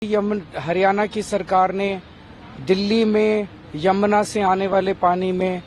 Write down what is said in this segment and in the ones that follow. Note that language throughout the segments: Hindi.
हरियाणा की सरकार ने दिल्ली में यमुना से आने वाले पानी में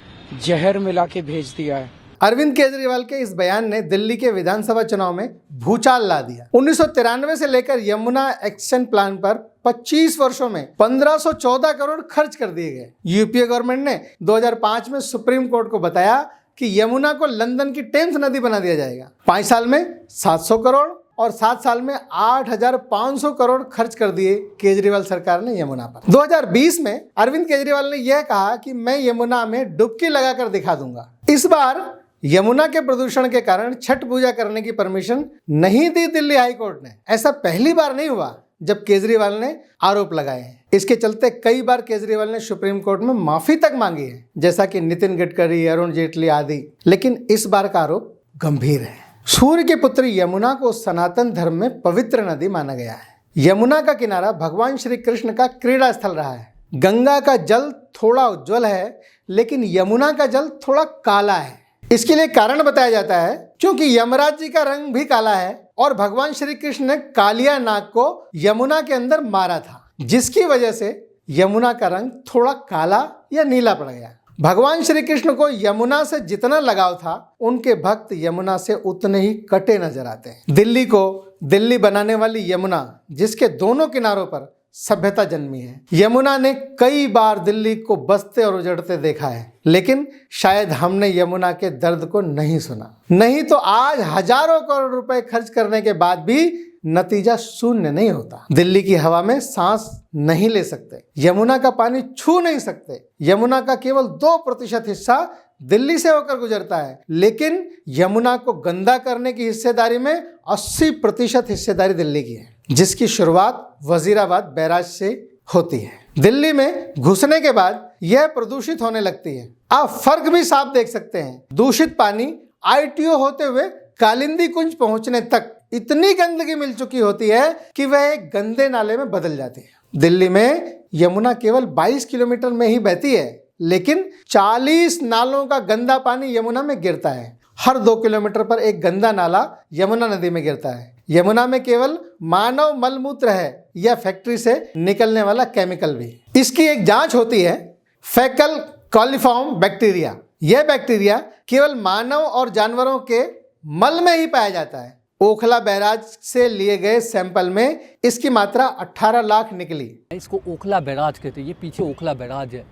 जहर मिला के भेज दिया है। अरविंद केजरीवाल के इस बयान ने दिल्ली के विधानसभा चुनाव में भूचाल ला दिया। 1993 से लेकर यमुना एक्शन प्लान पर 25 वर्षों में 1514 करोड़ खर्च कर दिए गए। यूपीए गवर्नमेंट ने 2005 में सुप्रीम कोर्ट को बताया कि यमुना को लंदन की टेम्स नदी बना दिया जाएगा। 5 साल में 700 करोड़ और 7 साल में 8,500 करोड़ खर्च कर दिए केजरीवाल सरकार ने यमुना पर। 2020 में अरविंद केजरीवाल ने यह कहा कि मैं यमुना में डुबकी लगाकर दिखा दूंगा। इस बार यमुना के प्रदूषण के कारण छठ पूजा करने की परमिशन नहीं दी दिल्ली हाई कोर्ट ने। ऐसा पहली बार नहीं हुआ जब केजरीवाल ने आरोप लगाए हैं। इसके चलते कई बार केजरीवाल ने सुप्रीम कोर्ट में माफी तक मांगी है, जैसा कि नितिन गडकरी, अरुण जेटली आदि। लेकिन इस बार का आरोप गंभीर है। सूर्य की पुत्री यमुना को सनातन धर्म में पवित्र नदी माना गया है। यमुना का किनारा भगवान श्री कृष्ण का क्रीड़ा स्थल रहा है। गंगा का जल थोड़ा उज्जवल है, लेकिन यमुना का जल थोड़ा काला है। इसके लिए कारण बताया जाता है क्योंकि यमराज जी का रंग भी काला है और भगवान श्री कृष्ण ने कालिया नाग को यमुना के अंदर मारा था, जिसकी वजह से यमुना का रंग थोड़ा काला या नीला पड़ गया। भगवान श्री कृष्ण को यमुना से जितना लगाव था, उनके भक्त यमुना से उतने ही कटे नजर आते हैं। दिल्ली को दिल्ली बनाने वाली यमुना, जिसके दोनों किनारों पर सभ्यता जन्मी है। यमुना ने कई बार दिल्ली को बसते और उजड़ते देखा है, लेकिन शायद हमने यमुना के दर्द को नहीं सुना। नहीं तो आज हजारों करोड़ रुपए खर्च करने के बाद भी नतीजा शून्य नहीं होता। दिल्ली की हवा में सांस नहीं ले सकते, यमुना का पानी छू नहीं सकते। यमुना का केवल 2% हिस्सा दिल्ली से होकर गुजरता है, लेकिन यमुना को गंदा करने की हिस्सेदारी में 80% हिस्सेदारी दिल्ली की है, जिसकी शुरुआत वजीराबाद बैराज से होती है। दिल्ली में घुसने के बाद यह प्रदूषित होने लगती है। आप फर्क भी साफ देख सकते हैं। दूषित पानी आईटीओ होते हुए कालिंदी कुंज पहुंचने तक इतनी गंदगी मिल चुकी होती है कि वह एक गंदे नाले में बदल जाती है। दिल्ली में यमुना केवल 22 किलोमीटर में ही बहती है, लेकिन 40 नालों का गंदा पानी यमुना में गिरता है। हर 2 किलोमीटर पर एक गंदा नाला यमुना नदी में गिरता है। यमुना में केवल मानव मलमूत्र है या फैक्ट्री से निकलने वाला केमिकल भी। इसकी एक जांच होती है फैकल कॉलिफॉर्म बैक्टीरिया। यह बैक्टीरिया केवल मानव और जानवरों के मल में ही पाया जाता है। ओखला बैराज से लिए गए सैंपल में इसकी मात्रा 18 लाख निकली। इसको ओखला बैराज कहते हैं। ये पीछे ओखला बैराज है।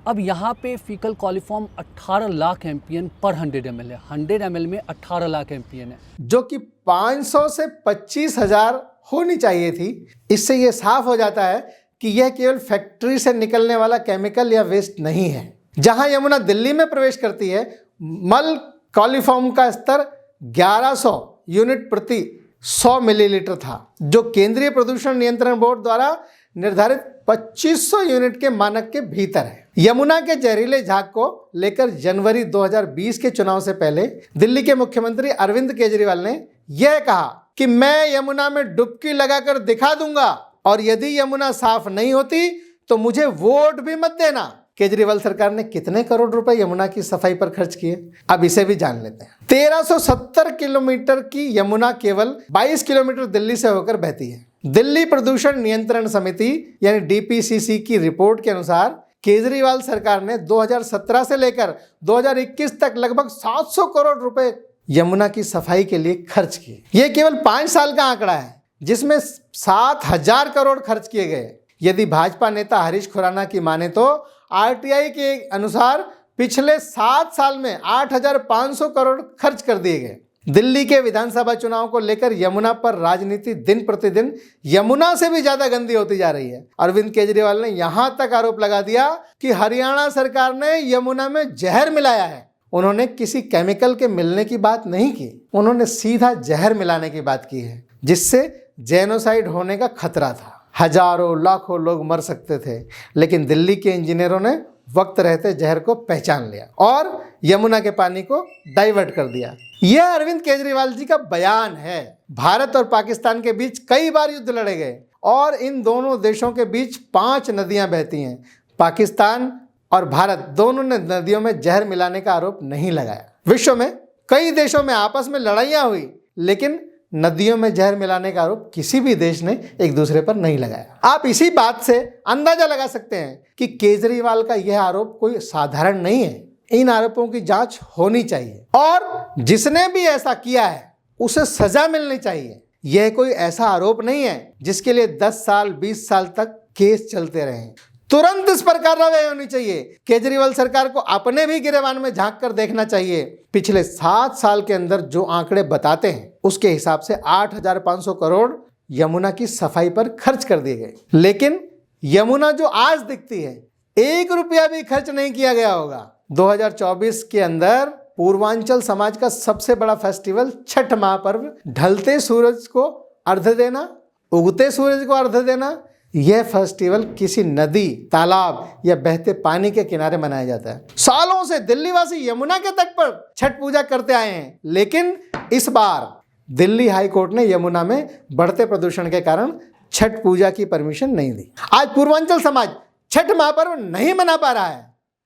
अब यहाँ पे फीकल कॉलिफॉर्म 18 लाख एमपीएन पर 100 ml है। 100 ml में 18 लाख एमपीएन है, जो कि 500 से 25,000 होनी चाहिए थी। इससे ये साफ हो जाता है कि यह केवल फैक्ट्री से निकलने वाला केमिकल या वेस्ट नहीं है। जहां यमुना दिल्ली में प्रवेश करती है, मल कॉलिफॉर्म का स्तर 1100 यूनिट प्रति 100 मिलीलीटर था, जो केंद्रीय प्रदूषण नियंत्रण बोर्ड द्वारा निर्धारित 2500 यूनिट के मानक के भीतर है। यमुना के जहरीले झाग को लेकर जनवरी 2020 के चुनाव से पहले दिल्ली के मुख्यमंत्री अरविंद केजरीवाल ने यह कहा कि मैं यमुना में डुबकी लगाकर दिखा दूंगा और यदि यमुना साफ नहीं होती तो मुझे वोट भी मत देना। केजरीवाल सरकार ने कितने करोड़ रुपए यमुना की सफाई पर खर्च किए, अब इसे भी जान लेते हैं। 1370 किलोमीटर की यमुना केवल 22 किलोमीटर दिल्ली से होकर बहती है। दिल्ली प्रदूषण नियंत्रण समिति यानी डीपीसीसी की रिपोर्ट के अनुसार केजरीवाल सरकार ने 2017 से लेकर 2021 तक लगभग 700 करोड़ रुपए यमुना की सफाई के लिए खर्च किए। यह केवल 5 साल का आंकड़ा है, जिसमें 7,000 करोड़ खर्च किए गए। यदि भाजपा नेता हरीश खुराना की माने तो आरटीआई के अनुसार पिछले 7 साल में 8,500 करोड़ खर्च कर दिए गए। दिल्ली के विधानसभा चुनाव को लेकर यमुना पर राजनीति दिन प्रतिदिन यमुना से भी ज्यादा गंदी होती जा रही है। अरविंद केजरीवाल ने यहां तक आरोप लगा दिया कि हरियाणा सरकार ने यमुना में जहर मिलाया है। उन्होंने किसी केमिकल के मिलने की बात नहीं की, उन्होंने सीधा जहर मिलाने की बात की है, जिससे जेनोसाइड होने का खतरा था। हजारों लाखों लोग मर सकते थे, लेकिन दिल्ली के इंजीनियरों ने वक्त रहते जहर को पहचान लिया और यमुना के पानी को डाइवर्ट कर दिया। यह अरविंद केजरीवाल जी का बयान है। भारत और पाकिस्तान के बीच कई बार युद्ध लड़े गए और इन दोनों देशों के बीच 5 नदियां बहती हैं। पाकिस्तान और भारत दोनों ने नदियों में जहर मिलाने का आरोप नहीं लगाया। विश्व में कई देशों में आपस में लड़ाइयां हुई, लेकिन नदियों में जहर मिलाने का आरोप किसी भी देश ने एक दूसरे पर नहीं लगाया। आप इसी बात से अंदाजा लगा सकते हैं कि केजरीवाल का यह आरोप कोई साधारण नहीं है। इन आरोपों की जांच होनी चाहिए और जिसने भी ऐसा किया है उसे सजा मिलनी चाहिए। यह कोई ऐसा आरोप नहीं है जिसके लिए 10 साल 20 साल तक केस चलते रहे। तुरंत इस पर कार्रवाई होनी चाहिए। केजरीवाल सरकार को अपने भी गिरेबान में झांक कर देखना चाहिए। पिछले 7 साल के अंदर जो आंकड़े बताते हैं उसके हिसाब से 8,500 करोड़ यमुना की सफाई पर खर्च कर दिए गए, लेकिन यमुना जो आज दिखती है 1 रुपया भी खर्च नहीं किया गया होगा। 2024 के अंदर पूर्वांचल समाज का सबसे बड़ा फेस्टिवल छठ महापर्व, ढलते सूरज को अर्घ्य देना, उगते सूरज को अर्घ्य देना, यह फेस्टिवल किसी नदी, तालाब या बहते पानी के किनारे मनाया जाता है। सालों से दिल्ली वासी यमुना के तट पर छठ पूजा करते आए हैं, लेकिन इस बार दिल्ली हाई कोर्ट ने यमुना में बढ़ते प्रदूषण के कारण छठ पूजा की परमिशन नहीं दी। आज पूर्वांचल समाज छठ महापर्व नहीं मना पा रहा है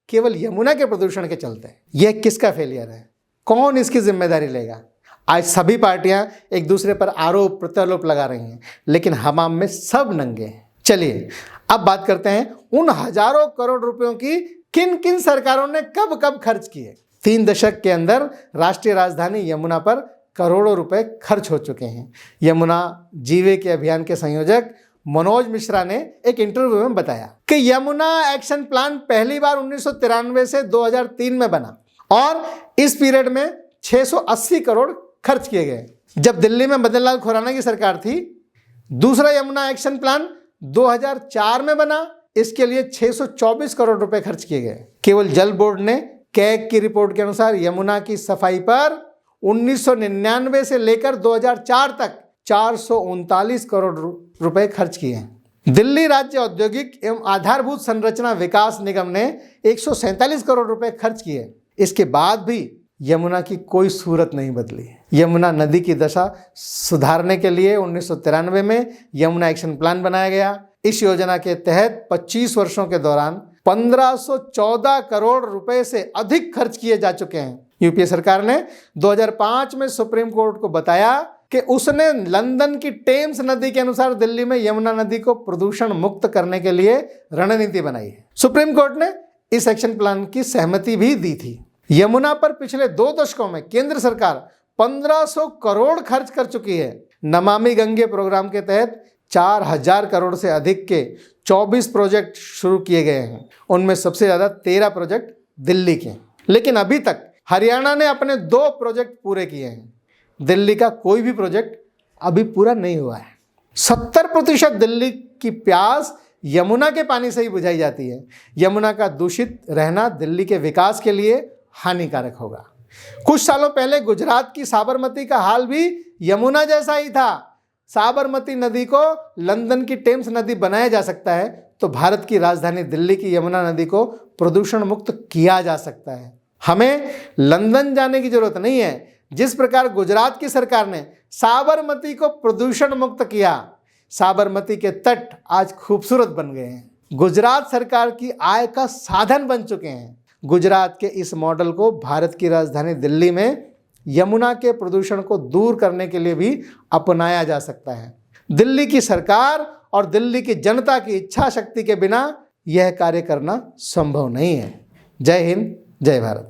केवल यमुना के प्रदूषण के चलते। यह किसका फेलियर है? कौन इसकी जिम्मेदारी लेगा? आज सभी पार्टियां एक दूसरे पर आरोप प्रत्यारोप लगा रही हैं, लेकिन हमाम में सब नंगे हैं। चलिए अब बात करते हैं उन हजारों करोड़ रुपयों की किन किन सरकारों ने कब कब खर्च किए। 3 दशक के अंदर राष्ट्रीय राजधानी यमुना पर करोड़ों रुपए खर्च हो चुके हैं। यमुना जीवे के अभियान के संयोजक मनोज मिश्रा ने एक इंटरव्यू में बताया कि यमुना एक्शन प्लान पहली बार 1993 से 2003 में बना और इस पीरियड में 680 करोड़ खर्च किए गए जब दिल्ली में मदन लाल खुराना की सरकार थी। दूसरा यमुना एक्शन प्लान 2004 में बना, इसके लिए 624 करोड़ रुपए खर्च किए गए। केवल जल बोर्ड ने कैग की रिपोर्ट के अनुसार यमुना की सफाई पर 1999 से लेकर 2004 तक 439 करोड़ रुपए खर्च किए हैं। दिल्ली राज्य औद्योगिक एवं आधारभूत संरचना विकास निगम ने 147 करोड़ रुपए खर्च किए। इसके बाद भी यमुना की कोई सूरत नहीं बदली। यमुना नदी की दशा सुधारने के लिए 1993 में यमुना एक्शन प्लान बनाया गया। इस योजना के तहत 25 वर्षों के दौरान 1514 करोड़ रुपए से अधिक खर्च किए जा चुके हैं। यूपीए सरकार ने 2005 में सुप्रीम कोर्ट को बताया कि उसने लंदन की टेम्स नदी के अनुसार दिल्ली में यमुना नदी को प्रदूषण मुक्त करने के लिए रणनीति बनाई है। सुप्रीम कोर्ट ने इस एक्शन प्लान की सहमति भी दी थी। यमुना पर पिछले 2 दशकों में केंद्र सरकार 1500 करोड़ खर्च कर चुकी है। नमामि गंगे प्रोग्राम के तहत 4000 करोड़ से अधिक के 24 प्रोजेक्ट शुरू किए गए हैं। उनमें सबसे ज़्यादा 13 प्रोजेक्ट दिल्ली के, लेकिन अभी तक हरियाणा ने अपने 2 प्रोजेक्ट पूरे किए हैं। दिल्ली का कोई भी प्रोजेक्ट अभी पूरा नहीं हुआ है। 70% दिल्ली की प्यास यमुना के पानी से ही बुझाई जाती है। यमुना का दूषित रहना दिल्ली के विकास के लिए हानिकारक होगा। कुछ सालों पहले गुजरात की साबरमती का हाल भी यमुना जैसा ही था। साबरमती नदी को लंदन की टेम्स नदी बनाया जा सकता है तो भारत की राजधानी दिल्ली की यमुना नदी को प्रदूषण मुक्त किया जा सकता है। हमें लंदन जाने की जरूरत नहीं है। जिस प्रकार गुजरात की सरकार ने साबरमती को प्रदूषण मुक्त किया, साबरमती के तट आज खूबसूरत बन गए हैं, गुजरात सरकार की आय का साधन बन चुके हैं। गुजरात के इस मॉडल को भारत की राजधानी दिल्ली में यमुना के प्रदूषण को दूर करने के लिए भी अपनाया जा सकता है। दिल्ली की सरकार और दिल्ली की जनता की इच्छा शक्ति के बिना यह कार्य करना संभव नहीं है। जय हिंद, जय भारत।